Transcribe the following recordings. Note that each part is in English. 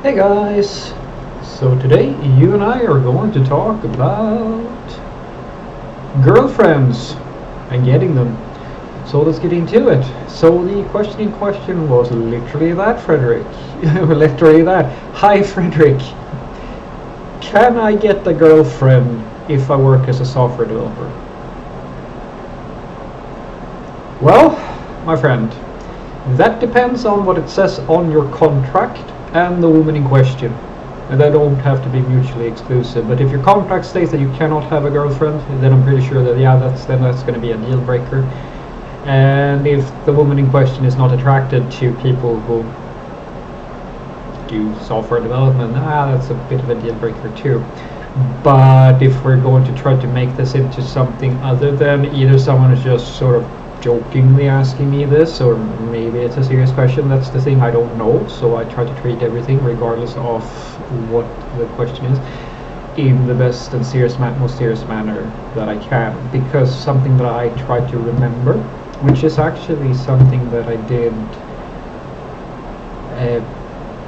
Hey guys! So today you and I are going to talk about girlfriends and getting them. So let's get into it. So the question in question was literally that, Frederick. Literally that. Hi Frederick. Can I get a girlfriend if I work as a software developer? Well, my friend, that depends on what it says on your contract and the woman in question. And they don't have to be mutually exclusive. But if your contract states that you cannot have a girlfriend, then I'm pretty sure that that's going to be a deal breaker. And if the woman in question is not attracted to people who do software development, that's a bit of a deal breaker too. But if we're going to try to make this into something other than either someone is just sort of jokingly asking me this, or maybe it's a serious question, that's the thing, I don't know. So I try to treat everything, regardless of what the question is, in the best and most serious manner that I can. Because something that I try to remember, which is actually something that I did,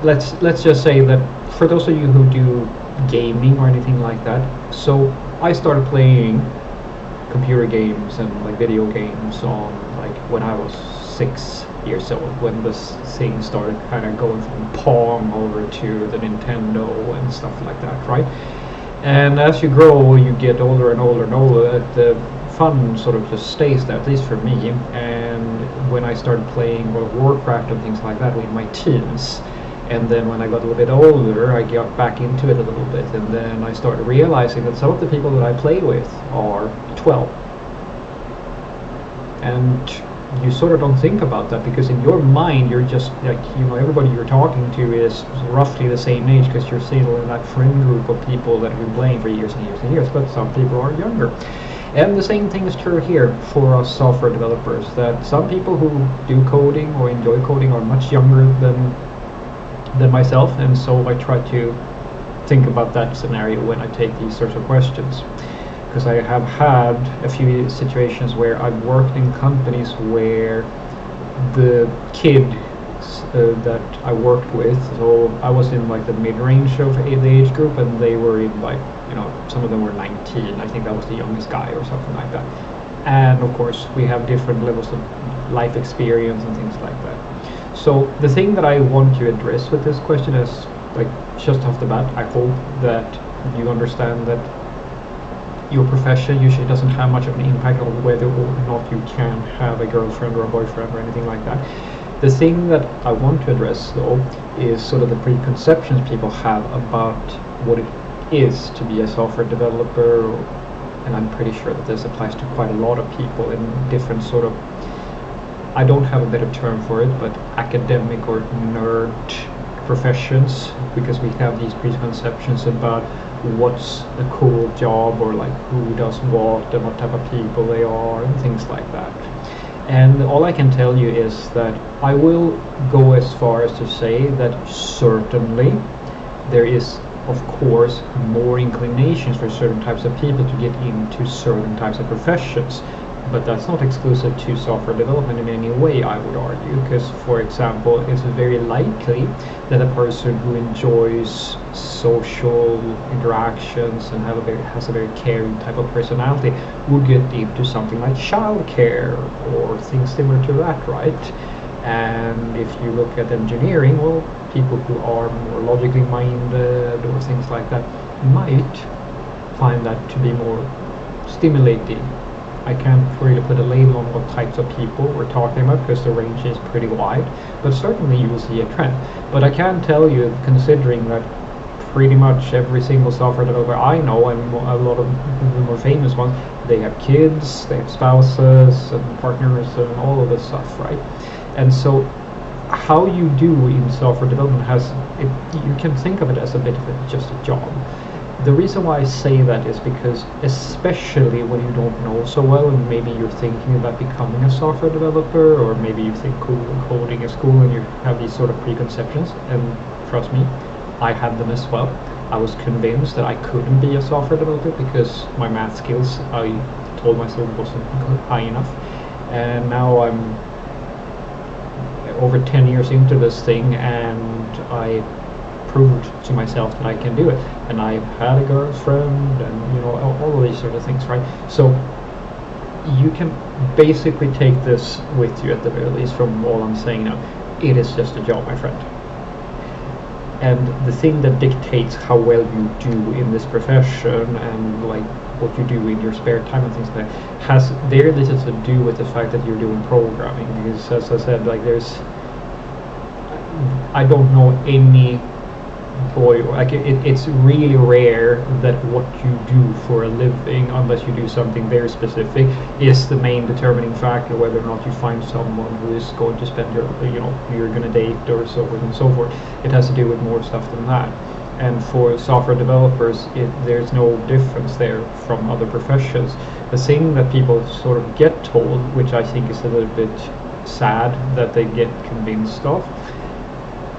let's just say that for those of you who do gaming or anything like that, so I started playing computer games and like video games on like when I was 6 years old, when this thing started kind of going from Pong over to the Nintendo and stuff like that, right? And as you grow, you get older and older and older, the fun sort of just stays there, at least for me. And when I started playing World of Warcraft and things like that in my teens, and then when I got a little bit older, I got back into it a little bit, and then I started realizing that some of the people that I play with are 12. And you sort of don't think about that, because in your mind, you're just like, everybody you're talking to is roughly the same age, because you're still in that friend group of people that have been playing for years and years and years, but some people are younger. And the same thing is true here for us software developers, that some people who do coding or enjoy coding are much younger than myself, and so I try to think about that scenario when I take these sorts of questions, because I have had a few situations where I've worked in companies where the kid that I worked with, so I was in like the mid-range of the age group, and they were in like, some of them were 19, I think that was the youngest guy or something like that. And of course we have different levels of life experience and things like that. So the thing that I want to address with this question is, like, just off the bat, I hope that you understand that your profession usually doesn't have much of an impact on whether or not you can have a girlfriend or a boyfriend or anything like that. The thing that I want to address, though, is sort of the preconceptions people have about what it is to be a software developer, and I'm pretty sure that this applies to quite a lot of people in different sort of, I don't have a better term for it, but academic or nerd professions, because we have these preconceptions about what's a cool job, or like who does what and what type of people they are and things like that. And all I can tell you is that I will go as far as to say that certainly there is, of course, more inclinations for certain types of people to get into certain types of professions. But that's not exclusive to software development in any way, I would argue, because, for example, it's very likely that a person who enjoys social interactions and has a very caring type of personality would get into something like childcare or things similar to that, right? And if you look at engineering, well, people who are more logically minded or things like that might find that to be more stimulating. I can't really put a label on what types of people we're talking about, because the range is pretty wide, but certainly you will see a trend. But I can tell you, considering that pretty much every single software developer I know, and a lot of the more famous ones, they have kids, they have spouses and partners and all of this stuff, right? And so how you do in software development you can think of it as a bit of just a job. The reason why I say that is because, especially when you don't know so well, and maybe you're thinking about becoming a software developer, or maybe you think coding is cool and you have these sort of preconceptions, and trust me, I had them as well. I was convinced that I couldn't be a software developer because my math skills, I told myself, wasn't high enough. And now I'm over 10 years into this thing, and I proved to myself that I can do it, and I've had a girlfriend, and all of these sort of things, right? So you can basically take this with you at the very least from all I'm saying now. It is just a job, my friend. And the thing that dictates how well you do in this profession and like what you do in your spare time and things like that has very little to do with the fact that you're doing programming. Because as I said, like I don't know any it's really rare that what you do for a living, unless you do something very specific, is the main determining factor whether or not you find someone who is going to spend you're going to date or so forth and so forth. It has to do with more stuff than that. And for software developers, there's no difference there from other professions. The thing that people sort of get told, which I think is a little bit sad that they get convinced of,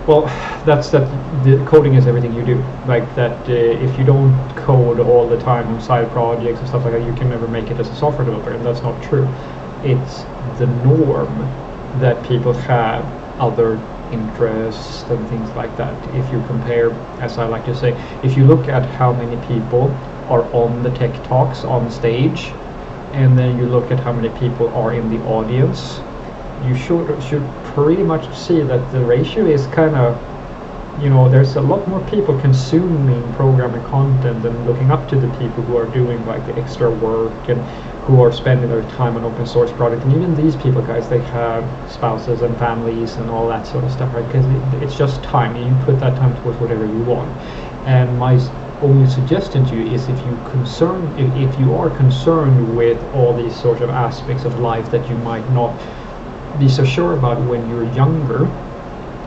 well, that's that the coding is everything you do. Like that, if you don't code all the time on side projects and stuff like that, you can never make it as a software developer, and that's not true. It's the norm that people have other interests and things like that. If you compare, as I like to say, if you look at how many people are on the tech talks on stage, and then you look at how many people are in the audience, you should pretty much see that the ratio is kind of, there's a lot more people consuming programming content and looking up to the people who are doing like the extra work and who are spending their time on open source projects. And even these people, guys, they have spouses and families and all that sort of stuff, right? Because it's just time. You put that time towards whatever you want. And my only suggestion to you is if you are concerned with all these sort of aspects of life that you might not be so sure about when you're younger,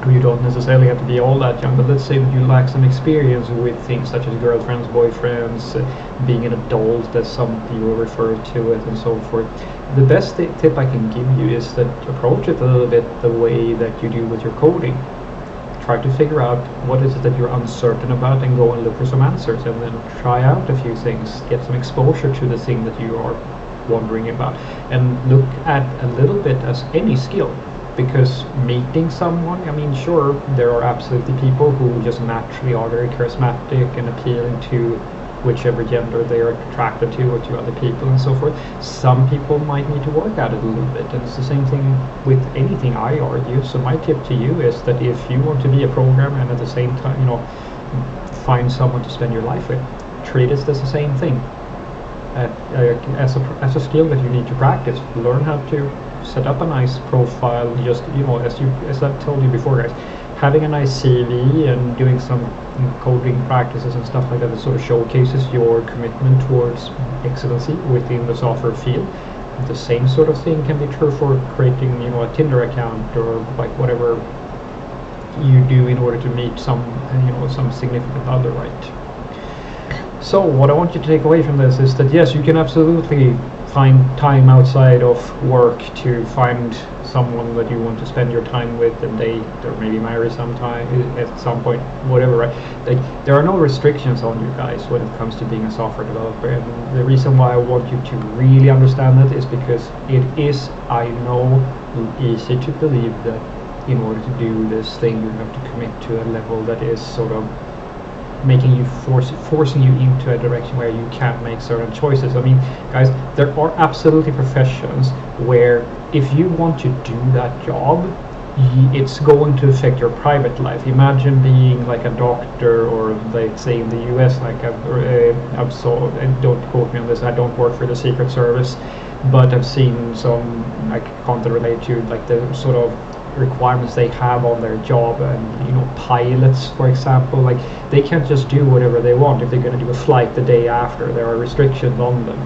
you don't necessarily have to be all that young, but let's say that you lack some experience with things such as girlfriends, boyfriends, being an adult, as some people refer to it, and so forth. The best tip I can give you is that approach it a little bit the way that you do with your coding. Try to figure out what is it that you're uncertain about and go and look for some answers, and then try out a few things, get some exposure to the thing that you are wondering about, and look at a little bit as any skill. Because meeting someone, I mean, sure, there are absolutely people who just naturally are very charismatic and appealing to whichever gender they are attracted to, or to other people and so forth. Some people might need to work at it a little bit, and it's the same thing with anything, I argue. So my tip to you is that if you want to be a programmer and at the same time, find someone to spend your life with, treat it as the same thing. As a skill that you need to practice. Learn how to set up a nice profile. Just as I've told you before, guys, having a nice CV and doing some coding practices and stuff like that sort of showcases your commitment towards excellency within the software field. The same sort of thing can be true for creating a Tinder account or like whatever you do in order to meet some significant other, right? So what I want you to take away from this is that yes, you can absolutely find time outside of work to find someone that you want to spend your time with and date, or maybe marry sometime at some point, whatever, right? Like, there are no restrictions on you guys when it comes to being a software developer, and the reason why I want you to really understand that is because it is, I know, easy to believe that in order to do this thing you have to commit to a level that is sort of making you forcing you into a direction where you can't make certain choices. I mean, guys, there are absolutely professions where if you want to do that job, it's going to affect your private life. Imagine being like a doctor, or like say in the US, like I've saw, and don't quote me on this, I don't work for the Secret Service, but I've seen some like content related to like the sort of requirements they have on their job, and pilots, for example, like they can't just do whatever they want. If they're going to do a flight the day after, there are restrictions on them,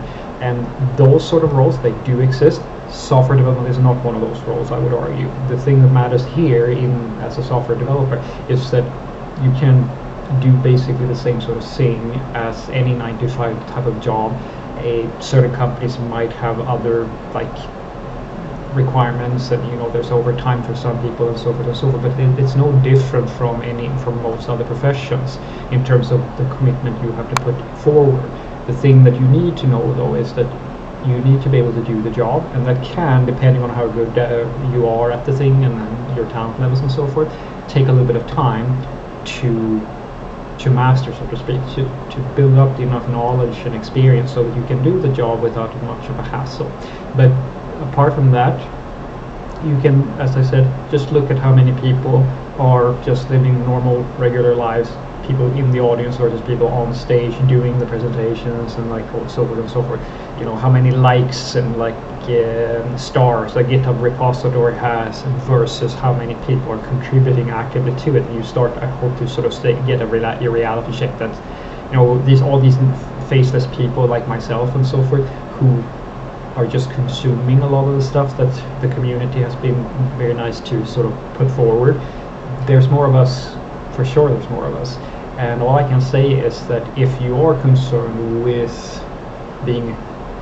and those sort of roles, they do exist. Software development is not one of those roles, I would argue. The thing that matters here as a software developer is that you can do basically the same sort of thing as any 9-to-5 type of job. Certain companies might have other like requirements, and there's overtime for some people and so forth and so forth, but it's no different from most other professions in terms of the commitment you have to put forward. The thing that you need to know though is that you need to be able to do the job, and that can, depending on how good you are at the thing and your talent levels and so forth, take a little bit of time. to master, so to speak, to build up enough knowledge and experience so that you can do the job without much of a hassle. But apart from that, you can, as I said, just look at how many people are just living normal, regular lives, people in the audience or just people on stage doing the presentations and like so forth and so forth. You know, how many likes and like stars a GitHub repository has versus how many people are contributing actively to it. And you start, I hope, to sort of get a reality check that, you know, all these faceless people like myself and so forth who are just consuming a lot of the stuff that the community has been very nice to sort of put forward. There's more of us, for sure there's more of us. And all I can say is that if you are concerned with being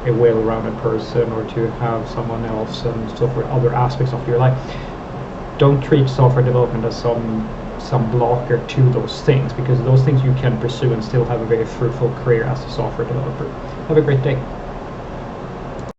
a well-rounded person or to have someone else and so forth, other aspects of your life, don't treat software development as some blocker to those things, because those things you can pursue and still have a very fruitful career as a software developer. Have a great day.